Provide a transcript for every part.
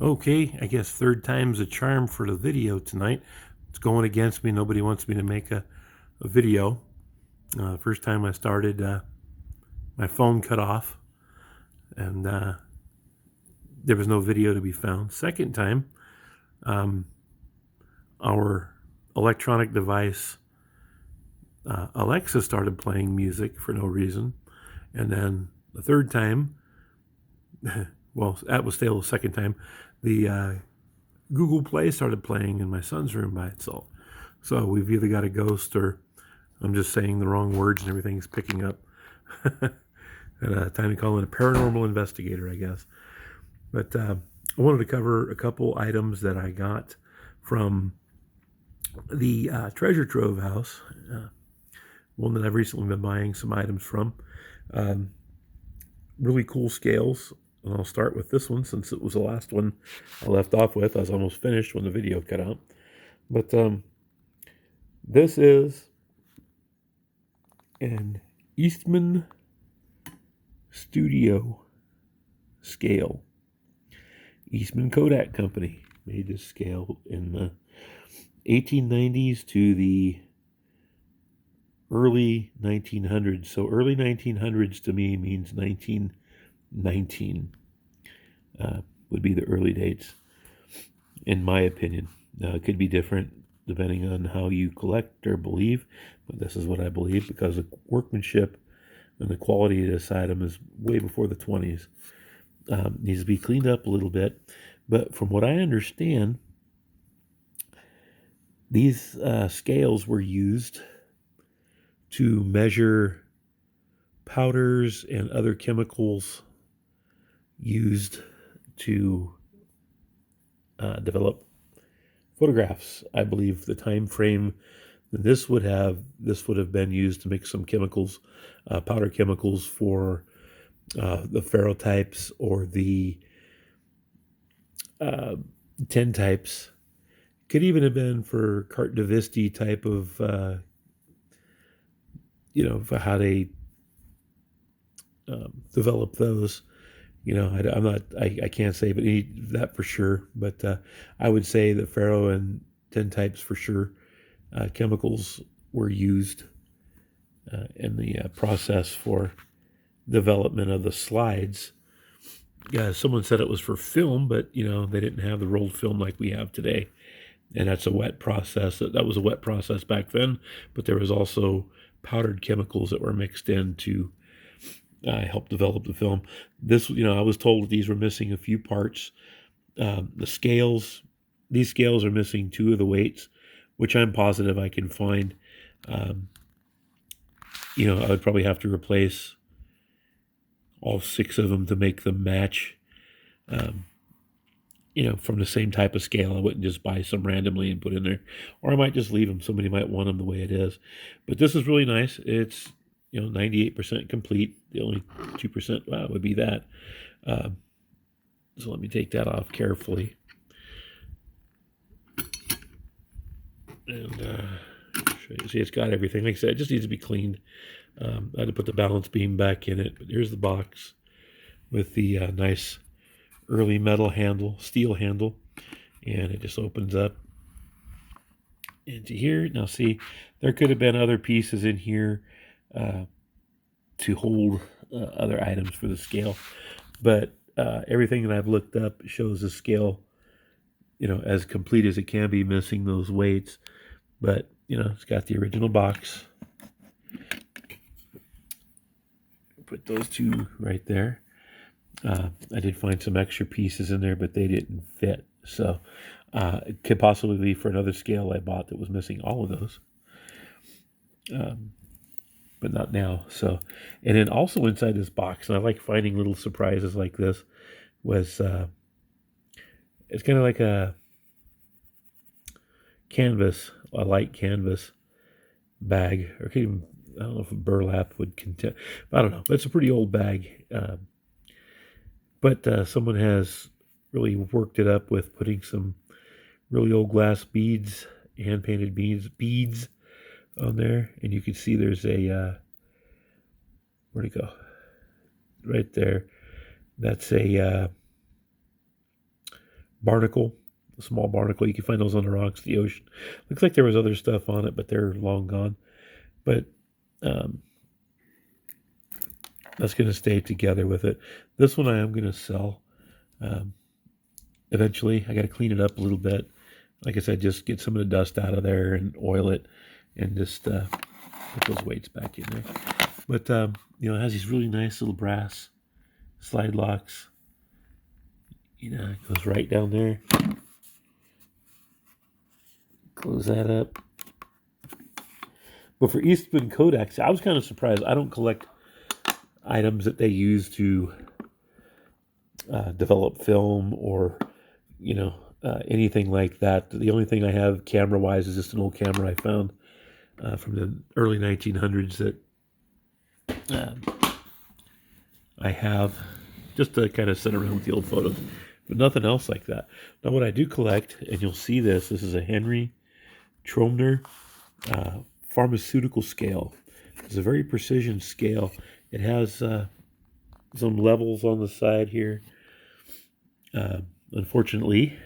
Okay, I guess third time's a charm for the video tonight. It's going against me. Nobody wants me to make a video. First time I started, my phone cut off and there was no video to be found. Second time, our electronic device, Alexa, started playing music for no reason. And then the third time, well, that was still the second time, the Google Play started playing in my son's room by itself. So we've either got a ghost or I'm just saying the wrong words and everything's picking up. Time to call in a paranormal investigator, I guess. But I wanted to cover a couple items that I got from the Treasure Trove house, one that I've recently been buying some items from. Really cool scales. And I'll start with this one since it was the last one I left off with. I was almost finished when the video cut out. But this is an Eastman Studio scale. Eastman Kodac Company made this scale in the 1890s to the early 1900s. So early 1900s to me means 1919 would be the early dates, in my opinion. It could be different depending on how you collect or believe, but this is what I believe because the workmanship and the quality of this item is way before the 20s. Needs to be cleaned up a little bit, but from what I understand, these scales were used to measure powders and other chemicals used to develop photographs. I believe the time frame that this would have been used to make some chemicals, powder chemicals for the ferrotypes or the tintypes. Could even have been for Carte de Vista type of, for how they develop those. I can't say that for sure, but I would say that ferro and tintypes for sure. Chemicals were used in the process for development of the slides. Yeah, someone said it was for film, but they didn't have the rolled film like we have today, and that's a wet process. That was a wet process back then, but there was also powdered chemicals that were mixed in to help develop the film. This, I was told that these were missing a few parts. The scales, these scales are missing 2 of the weights, which I'm positive I can find. I would probably have to replace all 6 of them to make them match. From the same type of scale. I wouldn't just buy some randomly and put in there, or I might just leave them. Somebody might want them the way it is. But this is really nice. It's 98% complete. The only 2% would be that. So let me take that off carefully. And see, it's got everything. Like I said, it just needs to be cleaned. I had to put the balance beam back in it. But here's the box with the nice early metal handle, steel handle, and it just opens up into here. Now see, there could have been other pieces in here to hold other items for the scale, but everything that I've looked up shows the scale, as complete as it can be, missing those weights. But it's got the original box. Put those 2 right there. I did find some extra pieces in there, but they didn't fit. So it could possibly be for another scale I bought that was missing all of those. But not now. So, and then also inside this box, and I like finding little surprises like this, was it's kind of like a canvas, a light canvas bag, or even, I don't know if a burlap would contain, I don't know, but it's a pretty old bag. But someone has really worked it up with putting some really old glass beads, hand-painted beads on there. And you can see there's a, where'd it go? Right there. That's a barnacle, a small barnacle. You can find those on the rocks, the ocean. Looks like there was other stuff on it, but they're long gone. But um, that's going to stay together with it. This one I am going to sell um, eventually. I got to clean it up a little bit. Like I said, just get some of the dust out of there and oil it, and just put those weights back in there. But you know, it has these really nice little brass slide locks. You know, it goes right down there. Close that up. But for Eastman Kodac, I was kind of surprised. I don't collect items that they use to develop film or, you know, anything like that. The only thing I have camera-wise is just an old camera I found from the early 1900s that I have just to kind of sit around with the old photos, but nothing else like that. Now, what I do collect, and you'll see this is a Henry Tromner pharmaceutical scale. It's a very precision scale. It has some levels on the side here. Unfortunately,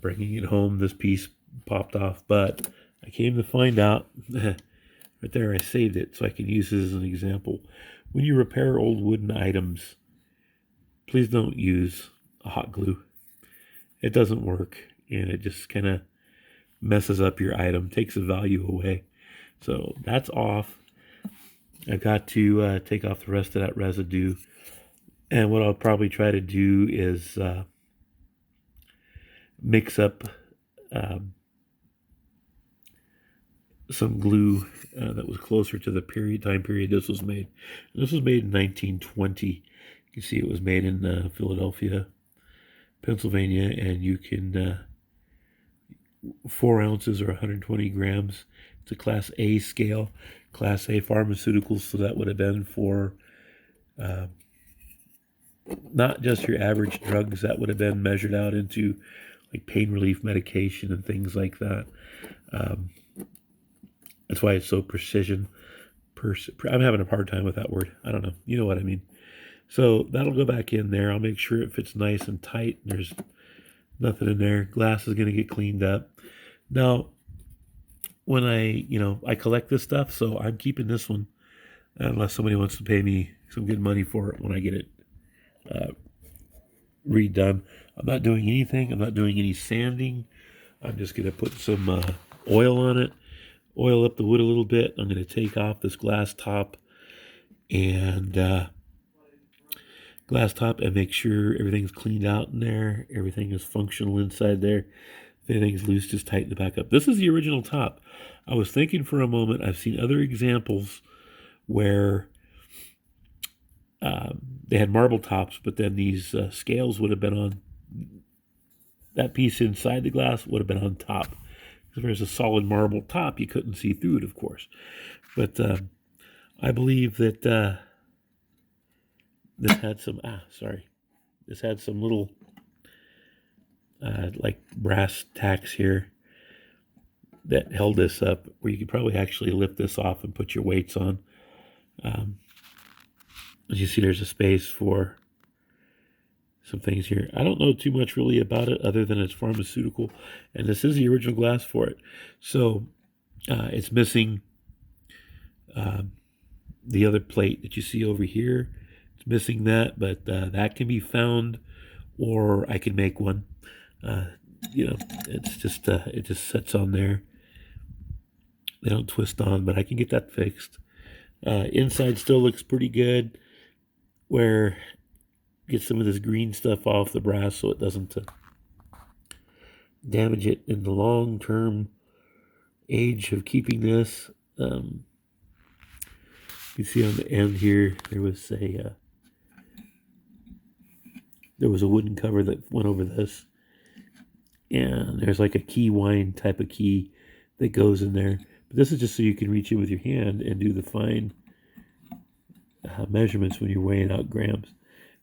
bringing it home, this piece popped off, but I came to find out, right there, I saved it so I can use it as an example. When you repair old wooden items, please don't use a hot glue. It doesn't work, and it just kind of messes up your item, takes the value away. So that's off. I've got to take off the rest of that residue. And what I'll probably try to do is mix up some glue that was closer to the time period this was made. And this was made in 1920. You can see it was made in Philadelphia, Pennsylvania, and you can 4 ounces or 120 grams. It's a Class A scale, Class A pharmaceuticals, so that would have been for not just your average drugs. That would have been measured out into like pain relief medication and things like that. That's why it's so precision. I'm having a hard time with that word. I don't know. You know what I mean. So that'll go back in there. I'll make sure it fits nice and tight. There's nothing in there. Glass is going to get cleaned up. Now, when I collect this stuff, so I'm keeping this one unless somebody wants to pay me some good money for it when I get it redone. I'm not doing anything. I'm not doing any sanding. I'm just going to put some oil on it, oil up the wood a little bit. I'm going to take off this glass top and make sure everything's cleaned out in there. Everything is functional inside there. If anything's loose, just tighten it back up. This is the original top. I was thinking for a moment, I've seen other examples where they had marble tops, but then these scales would have been on, that piece inside the glass would have been on top. If there's a solid marble top, you couldn't see through it, of course. But I believe that this had some, this had some little like brass tacks here that held this up, where you could probably actually lift this off and put your weights on. As you see, there's a space for some things here. I don't know too much really about it other than it's pharmaceutical, and this is the original glass for it. So it's missing the other plate that you see over here. It's missing that, but that can be found, or I can make one. It's just it just sits on there. They don't twist on, but I can get that fixed. Inside still looks pretty good, where get some of this green stuff off the brass so it doesn't damage it in the long-term age of keeping this. You can see on the end here there was a wooden cover that went over this, and there's like a key wine type of key that goes in there. But this is just so you can reach in with your hand and do the fine measurements when you're weighing out grams.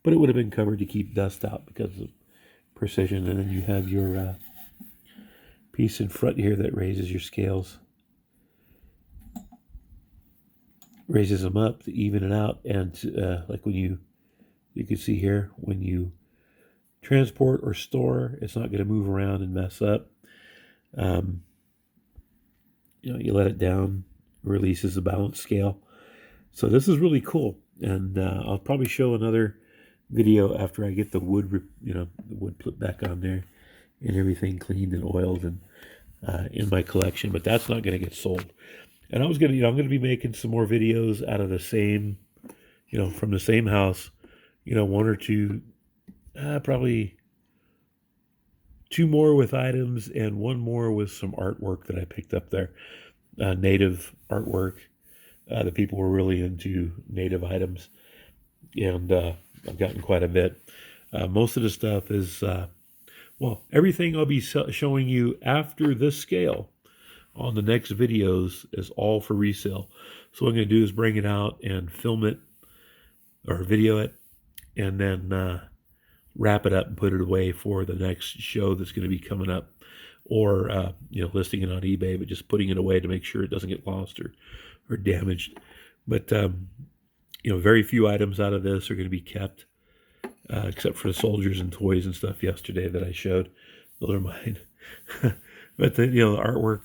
But it would have been covered to keep dust out because of precision. And then you have your piece in front here that raises your scales. Raises them up to even it out. And like when you can see here, when you transport or store. It's not going to move around and mess up. Um, you let it down, releases the balance scale. So this is really cool, and I'll probably show another video after I get the wood, the wood put back on there and everything cleaned and oiled and in my collection. But that's not going to get sold. And I was gonna, I'm gonna be making some more videos out of the same, from the same house, one or two, probably two more with items and one more with some artwork that I picked up there, native artwork. The people were really into native items, and I've gotten quite a bit. Most of the stuff is, everything I'll be showing you after this scale on the next videos is all for resale. So what I'm going to do is bring it out and film it or video it, and then wrap it up and put it away for the next show that's going to be coming up, or listing it on eBay, but just putting it away to make sure it doesn't get lost or damaged. But very few items out of this are going to be kept, except for the soldiers and toys and stuff yesterday that I showed. Those are mine. But the artwork,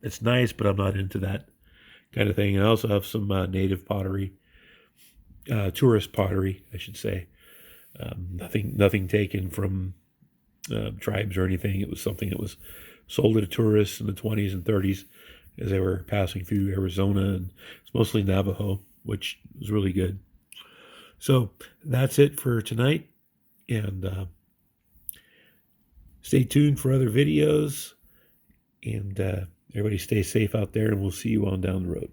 it's nice, but I'm not into that kind of thing. I also have some native pottery, tourist pottery, I should say. Nothing taken from tribes or anything. It was something that was sold to tourists in the 20s and 30s as they were passing through Arizona, and it's mostly Navajo, which was really good. So that's it for tonight, and stay tuned for other videos, and everybody stay safe out there, and we'll see you on down the road.